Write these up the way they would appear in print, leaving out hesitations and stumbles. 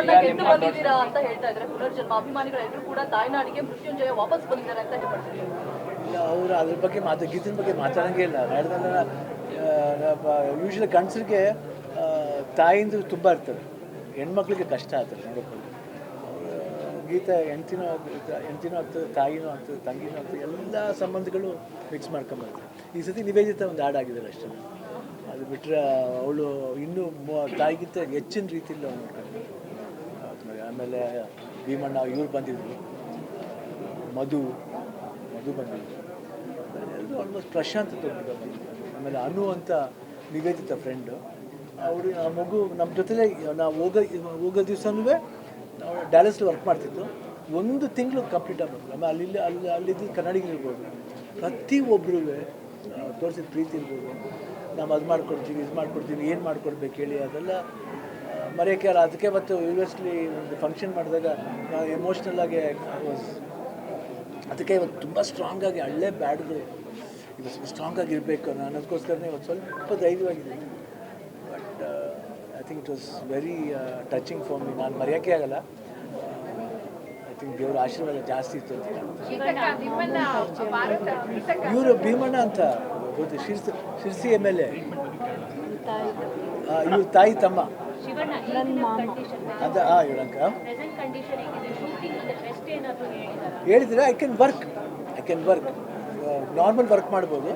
ಕಷ್ಟಗಳನ್ನ ಗೆದ್ದು ಬಂದಿದ್ದೀರಾ ಅಂತ ಹೇಳ್ತಾ ಇದ್ದಾರೆ ಪುನರ್ಜನ್ಮ ಅಭಿಮಾನಿಗಳೆಲ್ಲರೂ ಕೂಡ ತಾಯ್ನಾಡಿಗೆ ಮೃತ್ಯುಂಜಯ ವಾಪಸ್ ಬಂದಿದ್ದಾರೆ ಅಂತ ಹೇಳ್ತಾರೆ. ಇಲ್ಲ, ಅವರು ಅದ್ರ ಬಗ್ಗೆ ಗೀತದ ಬಗ್ಗೆ ಮಾತಾಡೋಂಗೇ ಇಲ್ಲ. ನಾಡ್ದಲ್ಲ ಯೂಶ್ವಲಿ ಗಂಡಸರಿಗೆ ತಾಯಿಂದ ತುಂಬ ಇರ್ತಾರೆ, ಹೆಣ್ಮಕ್ಳಿಗೆ ಕಷ್ಟ ಆಗ್ತದೆ ನೋಡೋಕ್ಕೋಗಿ. ಗೀತ ಹೆಂಡ್ತಿನೂ ಆಗ್ತದೆ, ತಾಯಿನೂ ಆಗ್ತದೆ, ತಂಗಿನೂ ಆಗ್ತದೆ, ಎಲ್ಲ ಸಂಬಂಧಗಳು ಮಿಕ್ಸ್ ಮಾಡ್ಕೊಂಬರ್ತದೆ. ಈ ಸತಿ ನಿವೇದಿತ ಒಂದು ಹಾಡಾಗಿದ್ದಾರೆ ಅಷ್ಟೇ. ಅದು ಬಿಟ್ಟರೆ ಅವಳು ಇನ್ನೂ ತಾಯಿಗಿಂತ ಹೆಚ್ಚಿನ ರೀತಿಯಲ್ಲಿ ಅವ್ನು ನೋಡ್ಕೊಂಡು. ಆಮೇಲೆ ಭೀಮಣ್ಣ ಇವ್ರು ಬಂದಿದ್ರು, ಮಧು ಬಂದಿದ್ರು, ಎಲ್ಲರೂ ಆಲ್ಮೋಸ್ಟ್ ಪ್ರಶಾಂತ್ ಬಂದಿದ್ರು. ಆಮೇಲೆ ಅನು ಅಂತ ನಿವೇದಿತ ಫ್ರೆಂಡು, ಅವರು ಆ ಮಗು ನಮ್ಮ ಜೊತೆಲೇ ನಾವು ಹೋಗೋ ದಿವಸನೂ ನಾವು ಡ್ಯಾಲಸ್ಲಿ ವರ್ಕ್ ಮಾಡ್ತಿದ್ದು. 1 ತಿಂಗಳು ಕಂಪ್ಲೀಟ್ ಆಗ್ಬೋದು. ಆಮೇಲೆ ಅಲ್ಲಿದ್ದು ಕನ್ನಡಿಗರಿರ್ಬೋದು, ಪ್ರತಿಯೊಬ್ಬರೂ ತೋರಿಸಿದ ಪ್ರೀತಿ ಇರ್ಬೋದು. ನಾವು ಅದು ಮಾಡ್ಕೊಡ್ತೀವಿ, ಇದು ಮಾಡ್ಕೊಡ್ತೀವಿ, ಏನು ಮಾಡ್ಕೊಡ್ಬೇಕು ಹೇಳಿ, ಅದೆಲ್ಲ ಮರೆಯೋಕ್ಕೆ ಅಲ್ಲ. ಅದಕ್ಕೆ ಮತ್ತು ಯೂನಿವರ್ಸಿಟಿ ಒಂದು ಫಂಕ್ಷನ್ ಮಾಡಿದಾಗ ನಾವು ಎಮೋಷ್ನಲ್ಲಾಗಿ ಅದಕ್ಕೆ ಇವತ್ತು ತುಂಬ ಸ್ಟ್ರಾಂಗಾಗಿ ಹಳ್ಳೆ ಬ್ಯಾಡ್ಗಳು ಇವತ್ತು ಸ್ಟ್ರಾಂಗಾಗಿ ಇರಬೇಕು ಅನ್ನೋದಕ್ಕೋಸ್ಕರನೇ ಇವತ್ತು ಸ್ವಲ್ಪ ಧೈರ್ಯವಾಗಿದ್ದೀನಿ. But I think it was very touching for me. ನಾನು ಮರೆಯೋಕ್ಕೆ ಆಗಲ್ಲ. ಐ ಥಿಂಕ್ ದೇವರ ಆಶೀರ್ವಾದ ಜಾಸ್ತಿ ಇತ್ತು ಅಂತ ಇವರು ಭೀಮಣ್ಣ ಅಂತ ಗೊತ್ತು, ಶಿರ್ಸಿ MLA, ಇವ್ರ ತಾಯಿ ತಮ್ಮ ಅದ ಹೇಳಂಕ ಹೇಳಿದರೆ I can work normal work ಮಾಡ್ಬೋದು.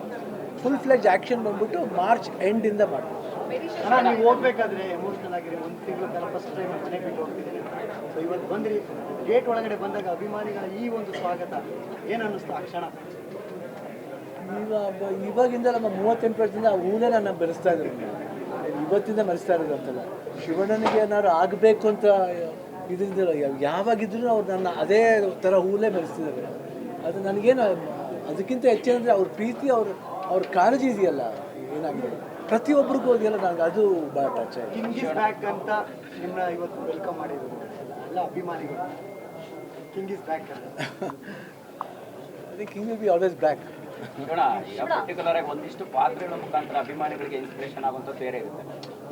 ಫುಲ್ ಫ್ಲೆಜ್ ಆ್ಯಕ್ಷನ್ ಬಂದ್ಬಿಟ್ಟು ಮಾರ್ಚ್ ಎಂಡಿಂದ ಮಾಡ್ಬೋದು. ನೀವು ಹೋಗ್ಬೇಕಾದ್ರೆ ಎಮೋಷ್ನಲ್ ಆಗಿರಿ, 1 ತಿಂಗಳು ಕಾಲ ಫಸ್ಟ್ ಟೈಮ್ ಮನೆ ಬಿಟ್ಟು ಹೋಗ್ತಿದ್ದೀನಿ. ಸೊ ಇವತ್ತು ಬಂದ್ರಿ, ಗೇಟ್ ಒಳಗಡೆ ಬಂದಾಗ ಅಭಿಮಾನಿಗಳ ಈ ಒಂದು ಸ್ವಾಗತ ಏನು ಅನ್ನಿಸ್ತು ಆ ಕ್ಷಣ? ಇವಾಗಿಂದ ನಮ್ಮ 38 ವರ್ಷದಿಂದ ಆ ಊನೇ ನನ್ನ ಬೆರೆಸ್ತಾ ಇದ್ರು. ಇವತ್ತಿಂದ ಮರೆಸ್ತಾ ಇರೋದು ಅಂತಲ್ಲ. ಶಿವಣ್ಣನಿಗೆ ಏನಾದ್ರು ಆಗಬೇಕು ಅಂತ ಇದರಿಂದ ಯಾವಾಗಿದ್ರೂ ಅವ್ರು ನನ್ನ ಅದೇ ಥರ ಹೂಲೇ ಬೆರೆಸ್ತಿದ್ದಾರೆ. ಅದು ನನಗೇನು ಅದಕ್ಕಿಂತ ಹೆಚ್ಚೇನಂದರೆ ಅವ್ರ ಪ್ರೀತಿ, ಅವ್ರ ಕಾಳಜಿ ಇದೆಯಲ್ಲ, ಏನಾಗಿದೆ ಪ್ರತಿಯೊಬ್ಬರಿಗೂ ಅದೆಯಲ್ಲ, ನನಗೆ ಅದು ಭಾಳ ಟಚ್ ಆಯಿತು. ಕಿಂಗ್ ಇಸ್ ಬ್ಯಾಕ್ ಅಂತ ನಿಮ್ಮನ್ನ ಇವತ್ತು ವೆಲ್ಕಮ್ ಮಾಡಿದ್ರು ಎಲ್ಲ ಅಭಿಮಾನಿಗಳು. ಕಿಂಗ್ ಇಸ್ ಬ್ಯಾಕ್ ಅಂತ I think king will be always back. Particular ಆಗಿ ಒಂದಿಷ್ಟು ಪಾತ್ರಗಳ ಮುಖಾಂತರ ಅಭಿಮಾನಿಗಳಿಗೆ ಇನ್ಸ್ಪಿರೇಷನ್ ಆಗುವಂಥದ್ದು ಬೇರೆ ಇರುತ್ತೆ.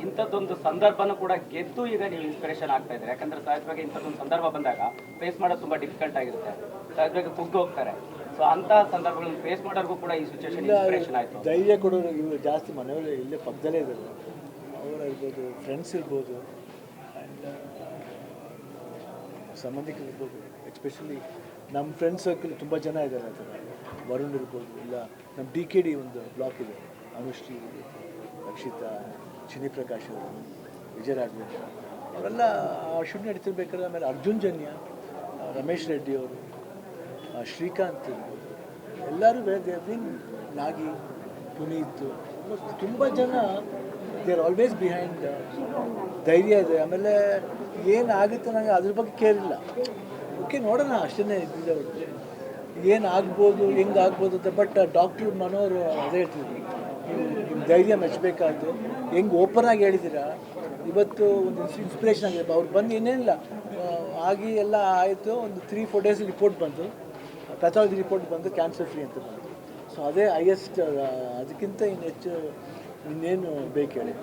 ಇಂಥದ್ದೊಂದು ಸಂದರ್ಭನೂ ಕೂಡ ಗೆದ್ದು ಈಗ ನೀವು ಇನ್ಸ್ಪಿರೇಷನ್ ಆಗ್ತಾ ಇದ್ದಾರೆ. ಯಾಕಂದ್ರೆ ಸಹಜವಾಗಿ ಇಂಥದ್ದೊಂದು ಸಂದರ್ಭ ಬಂದಾಗ ಫೇಸ್ ಮಾಡೋದು ತುಂಬ ಡಿಫಿಕಲ್ಟ್ ಆಗಿರುತ್ತೆ, ಸಹಜವಾಗಿ ಕುಗ್ಗಿ ಹೋಗ್ತಾರೆ. ಸೊ ಅಂತಹ ಸಂದರ್ಭಗಳನ್ನು ಫೇಸ್ ಮಾಡೋರ್ಗೂ ಕೂಡ ಈ ಸಿಚುವೇಶನ್ ಇನ್ಸ್ಪಿರೇಷನ್ ಆಯಿತು. ಧೈರ್ಯ ಕೊಡೋರು ಇವರು ಜಾಸ್ತಿ ಮನೆಯಲ್ಲೇ ಇಲ್ಲೇ ಪಕ್ಕದಲ್ಲೇ ಇದ್ದಾರೆ. ಅವರಿರ್ಬೋದು, ಫ್ರೆಂಡ್ಸ್ ಇರ್ಬೋದು, ಆ್ಯಂಡ್ ಸಂಬಂಧಿಕರು ಇರ್ಬೋದು. ಎಸ್ಪೆಷಲಿ ನಮ್ಮ ಫ್ರೆಂಡ್ಸ್ ಸರ್ಕಲ್ ತುಂಬ ಜನ ಇದ್ದಾರೆ. ಆ ಥರ ವರುಣ್ ಇರ್ಬೋದು, ಇಲ್ಲ ನಮ್ಮ DKD ಒಂದು ಬ್ಲಾಕ್ ಇದೆ, ಅನುಶ್ರೀ, ರಕ್ಷಿತಾ, ಚಿನಿಪ್ರಕಾಶ್ ಅವರು, ವಿಜಯ ರಾಘವೇಂದ್ರ ಅವರೆಲ್ಲ ಶೂಟ್ ನಡೀತಿರ್ಬೇಕಾದ್ರೆ. ಆಮೇಲೆ ಅರ್ಜುನ್ ಜನ್ಯ, ರಮೇಶ್ ರೆಡ್ಡಿ ಅವರು, ಶ್ರೀಕಾಂತ್ ಇರ್ಬೋದು, ಎಲ್ಲರೂ ದೇವ್ರಿನ್, ನಾಗಿ, ಪುನೀತ್, ತುಂಬ ಜನ ದೇ ಆರ್ ಆಲ್ವೇಸ್ ಬಿಹೈಂಡ್. ಧೈರ್ಯ ಇದೆ. ಆಮೇಲೆ ಏನಾಗುತ್ತೆ ನನಗೆ ಅದ್ರ ಬಗ್ಗೆ ಕೇರ್ ಇಲ್ಲ. ಓಕೆ ನೋಡೋಣ ಅಷ್ಟೇ ಇದ್ದಿದ್ದೆ ಹೊರತು ಏನಾಗ್ಬೋದು, ಹೆಂಗೆ ಆಗ್ಬೋದು ಅಂತ. ಬಟ್ ಡಾಕ್ಟ್ರ್ ಮನೋರು ಅದೇ ಹೇಳ್ತಿದ್ರು, ನಿಮ್ಮ ಧೈರ್ಯ ಮೆಚ್ಚಬೇಕಾದ್ದು. ಹೆಂಗೆ ಓಪನ್ ಆಗಿ ಹೇಳಿದ್ದೀರಾ, ಇವತ್ತು ಒಂದು ಇನ್ಸ್ಪಿರೇಷನ್ ಆಗಿದೆ. ಅವ್ರು ಬಂದು ಏನೇನಿಲ್ಲ ಆಗಿ ಎಲ್ಲ ಆಯಿತು. ಒಂದು 3-4 ಡೇಸ್ ರಿಪೋರ್ಟ್ ಬಂತು, ಪ್ಯಾಥಾಲಜಿ ರಿಪೋರ್ಟ್ ಬಂದು ಕ್ಯಾನ್ಸರ್ ಫ್ರೀ ಅಂತ ಬಂತು. ಸೊ ಅದೇ ಹೈಯೆಸ್ಟ್. ಅದಕ್ಕಿಂತ ಇನ್ನು ಹೆಚ್ಚು ಇನ್ನೇನು ಬೇಕು ಹೇಳಿ.